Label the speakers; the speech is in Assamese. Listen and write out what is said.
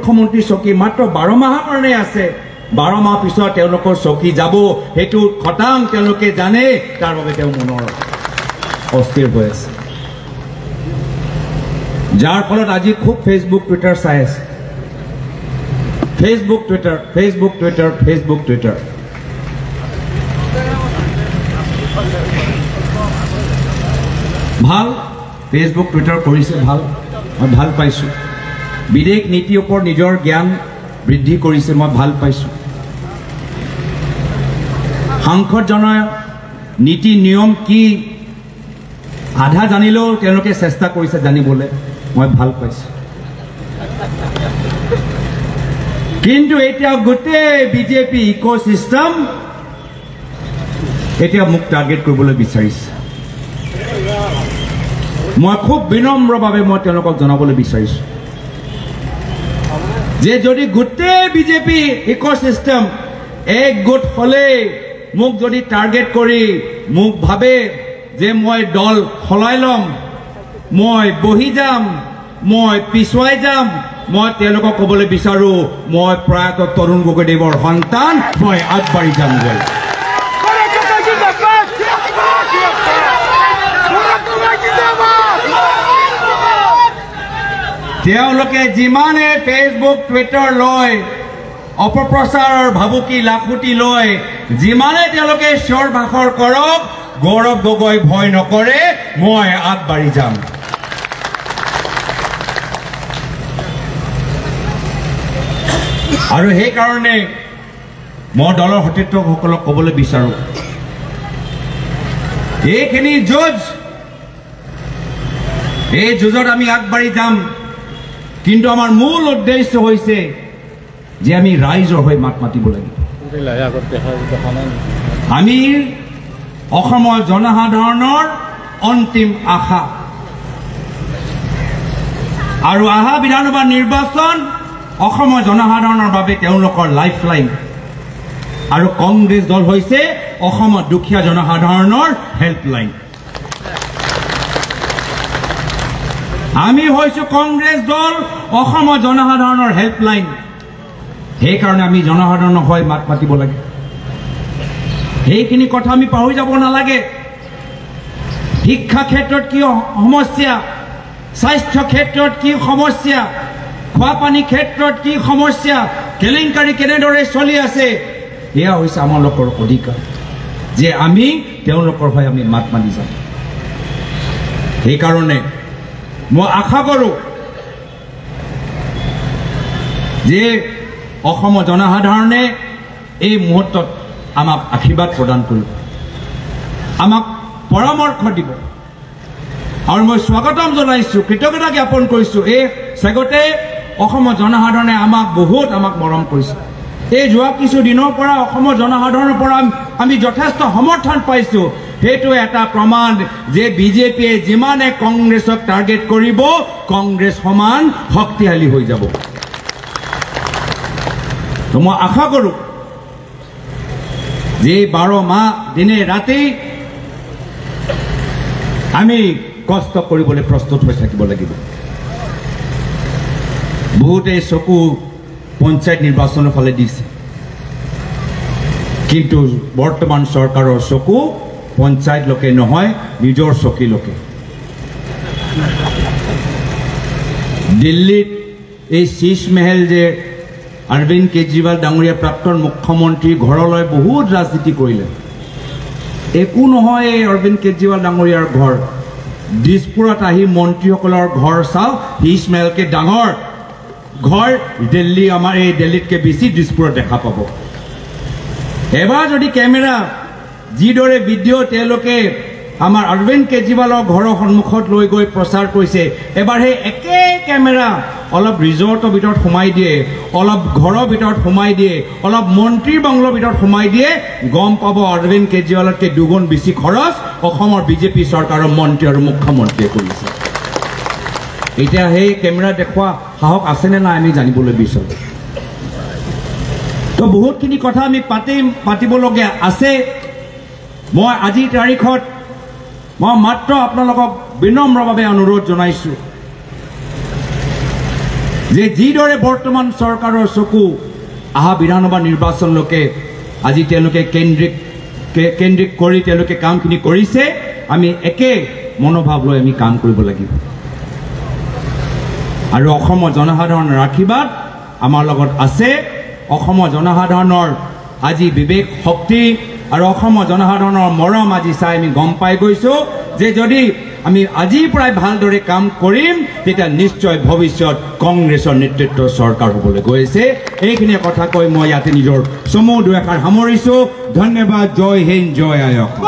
Speaker 1: মুখ্যমন্ত্ৰী চকী মাত্ৰ 12 মাহৰ কাৰণে আছে 12 মাহ পিছত তেওঁলোকৰ চকী যাব হেতু খটাং তেওঁলোকে জানে তাৰ বাবে তেওঁ মনৰ অস্থিৰ হৈ আছে যাৰ ফলত আজি খুব ফেসবুক টুইটাৰ চাই আছে ফেসবুক টুইটাৰ ভাল ফেসবুক টুইটাৰ কৰিছে ভাল মই ভাল পাইছো বিদেশ নীতিৰ ওপৰত নিজৰ জ্ঞান বৃদ্ধি কৰিছে মই ভাল পাইছো সাংসদজনৰ নীতি নিয়ম কি আধা জানিলেও তেওঁলোকে চেষ্টা কৰিছে জানিবলৈ মই ভাল পাইছো কিন্তু এতিয়া গোটেই বিজেপি ইকোসিস্টেম এতিয়া মোক টাৰ্গেট কৰিবলৈ বিচাৰিছে মই খুব বিনম্ৰভাৱে মই তেওঁলোকক জনাবলৈ বিচাৰিছো যে যদি গোটেই বিজেপি ইকোসিস্টেম এক গোট হলে মোক যদি টাৰ্গেট কৰি মোক ভাবে যে মই দল খলাই লম মই বহি যাম মই পিছুৱাই যাম মই তেওঁলোকক ক'বলৈ বিচাৰো মই প্ৰয়াত তৰুণ গগৈদেৱৰ সন্তান মই আগবাঢ়ি যামগৈ তেওঁলোকে যিমানে ফেসবুক টুইটাৰ লয় অপপ্ৰচাৰৰ ভাবুকি লাখুটি লয় যিমানে তেওঁলোকে চিঞৰ বাখৰ কৰক গৌৰৱ গগৈ ভয় নকৰে মই আগবাঢ়ি যাম আৰু সেই কাৰণে মই দলৰ সতীৰ্থসকলক ক'বলৈ বিচাৰো এইখিনি যুঁজ এই যুঁজত আমি আগবাঢ়ি যাম কিন্তু আমাৰ মূল উদ্দেশ্য হৈছে যে আমি ৰাইজৰ হৈ মাত মাতিব লাগিব আমি অসমৰ জনসাধাৰণৰ অন্তিম আশা আৰু আহা বিধানসভা নিৰ্বাচন অসমৰ জনসাধাৰণৰ বাবে তেওঁলোকৰ লাইফলাইন আৰু কংগ্ৰেছ দল হৈছে অসমৰ দুখীয়া জনসাধাৰণৰ হেল্পলাইন আমি হৈছো কংগ্ৰেছ দল অসমৰ জনসাধাৰণৰ হেল্পলাইন সেই কাৰণে আমি জনসাধাৰণৰ হৈ মাত মাতিব লাগে সেইখিনি কথা আমি পাহৰি যাব নালাগে শিক্ষা ক্ষেত্ৰত কি সমস্যা স্বাস্থ্য ক্ষেত্ৰত কি সমস্যা খোৱা পানী ক্ষেত্ৰত কি সমস্যা কেলেংকাৰী কেনেদৰে চলি আছে এয়া হৈছে আমাৰ লোকৰ অধিকাৰ যে আমি তেওঁলোকৰ হৈ আমি মাত মাতি যাম সেই কাৰণে মই আশা কৰো যে অসমৰ জনসাধাৰণে এই মুহূৰ্তত আমাক আশীৰ্বাদ প্ৰদান কৰিব আমাক পৰামৰ্শ দিব আৰু মই স্বাগতম জনাইছো কৃতজ্ঞতা জ্ঞাপন কৰিছো এই স্বাগতে অসমৰ জনসাধাৰণে আমাক মৰম কৰিছে এই যোৱা কিছু দিনৰ পৰা অসমৰ জনসাধাৰণৰ পৰা আমি যথেষ্ট সমৰ্থন পাইছো সেইটো এটা প্ৰমাণ যে বিজেপিয়ে যিমানে কংগ্ৰেছক টাৰ্গেট কৰিব কংগ্ৰেছ সমান শক্তিশালী হৈ যাব তো মই আশা কৰো যে 12 মাহ দিনে ৰাতি আমি কষ্ট কৰিবলৈ প্ৰস্তুত হৈ থাকিব লাগিব বহুতে চকু পঞ্চায়ত নিৰ্বাচনৰ ফালে দিছে কিন্তু বৰ্তমান চৰকাৰৰ চকু পঞ্চায়ত লোকে নহয় নিজৰ চকী লোকে দিল্লীত এই শীষ মহল যে অৰবিন্দ কেজৰিৱাল ডাঙৰীয়া প্ৰাক্তন মুখ্যমন্ত্ৰী ঘৰলৈ বহুত ৰাজনীতি কৰিলে একো নহয় এই অৰবিন্দ কেজৰিৱাল ডাঙৰীয়াৰ ঘৰ দিছপুৰত আহি মন্ত্ৰীসকলৰ ঘৰ চাও শীষ মহলকে ডাঙৰ ঘৰ দিল্লী আমাৰ এই দিল্লীতকে বেছি দিছপুৰত দেখা পাব এবাৰ যদি কেমেৰা যিদৰে ভিডিঅ' তেওঁলোকে আমাৰ অৰবিন্দ কেজৰিৱালৰ ঘৰৰ সন্মুখত লৈ গৈ প্ৰচাৰ কৰিছে এবাৰ সেই একে কেমেৰা অলপ ৰিজৰ্টৰ ভিতৰত সোমাই দিয়ে অলপ ঘৰৰ ভিতৰত সোমাই দিয়ে অলপ মন্ত্ৰীৰ বাংলৰ ভিতৰত সোমাই দিয়ে গম পাব অৰবিন্দ কেজৰিৱালতকৈ দুগুণ বেছি খৰচ অসমৰ বিজেপি চৰকাৰৰ মন্ত্ৰী আৰু মুখ্যমন্ত্ৰীয়ে কৰিছে এতিয়া সেই কেমেৰা দেখুৱা সাহস আছেনে নাই আমি জানিবলৈ বিচাৰো তো বহুতখিনি কথা আমি পাতিবলগীয়া আছে মই আজিৰ তাৰিখত মই মাত্ৰ আপোনালোকক বিনম্ৰভাৱে অনুৰোধ জনাইছো যে যিদৰে বৰ্তমান চৰকাৰৰ চকু আহা বিধানসভা নিৰ্বাচনলৈকে আজি তেওঁলোকে কেন্দ্ৰিক কৰি তেওঁলোকে কামখিনি কৰিছে আমি একে মনোভাৱ লৈ আমি কাম কৰিব লাগিব আৰু অসমৰ জনসাধাৰণৰ আশীৰ্বাদ আমাৰ লগত আছে অসমৰ জনসাধাৰণৰ আজি বিবেক শক্তি আৰু অসমৰ জনসাধাৰণৰ মৰম আজি চাই আমি গম পাই গৈছো যে যদি আমি আজিৰ পৰাই ভালদৰে কাম কৰিম তেতিয়া নিশ্চয় ভৱিষ্যত কংগ্ৰেছৰ নেতৃত্বৰ চৰকাৰ হ'বলৈ গৈছে এইখিনি কথা কৈ মই ইয়াতে নিজৰ চমু দুআষাৰ সামৰিছো ধন্যবাদ জয় হিন্দ জয় আই অসম